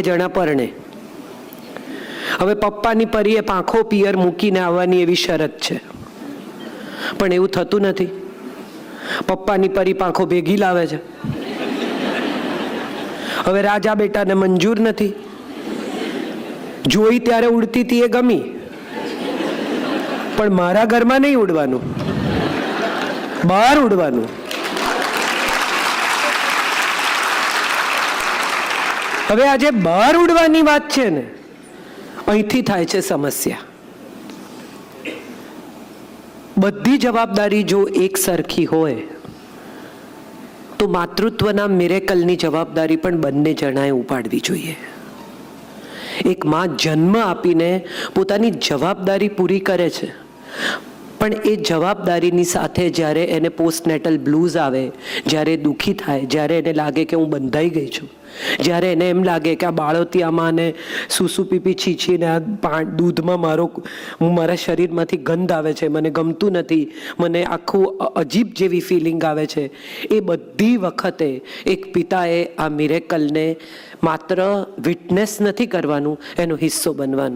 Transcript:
જણા પરણે. હવે પપ્પાની પરીએ પાંખો પિયર મૂકીને આવવાની એવી શરત છે, પણ એવું થતું નથી. પપ્પાની પરી પાંખો ભેગી લાવે છે. હવે રાજા બેટાને મંજૂર નથી. જોઈ ત્યારે ઉડતી હતી એ ગમી, પણ મારા ઘરમાં નહીં ઉડવાનું, બહાર ઉડવાનું. હવે આજે બહાર ઉડવાની વાત છે ને, અહીંથી થાય છે સમસ્યા. બધી જવાબદારી જો એક સરખી હોય તો માતૃત્વના મિરેકલની જવાબદારી પણ બંને જણાએ ઉપાડવી જોઈએ. એક માં જન્મ આપીને પોતાની જવાબદારી પૂરી કરે છે, પણ એ જવાબદારીની સાથે જ્યારે એને પોસ્ટનેટલ બ્લૂઝ આવે, જ્યારે દુઃખી થાય, જ્યારે એને લાગે કે હું બંધાઈ ગઈ છું, જ્યારે એને એમ લાગે કે આ બાળોતિયામાં ને સૂસુ પીપી છીછીને આ દૂધમાં મારા શરીરમાંથી ગંધ આવે છે, મને ગમતું નથી, મને આખું અજીબ જેવી ફિલિંગ આવે છે, એ બધી વખતે એક પિતાએ આ મિરેકલને માત્ર વિટનેસ નથી કરવાનું, એનો હિસ્સો બનવાનું.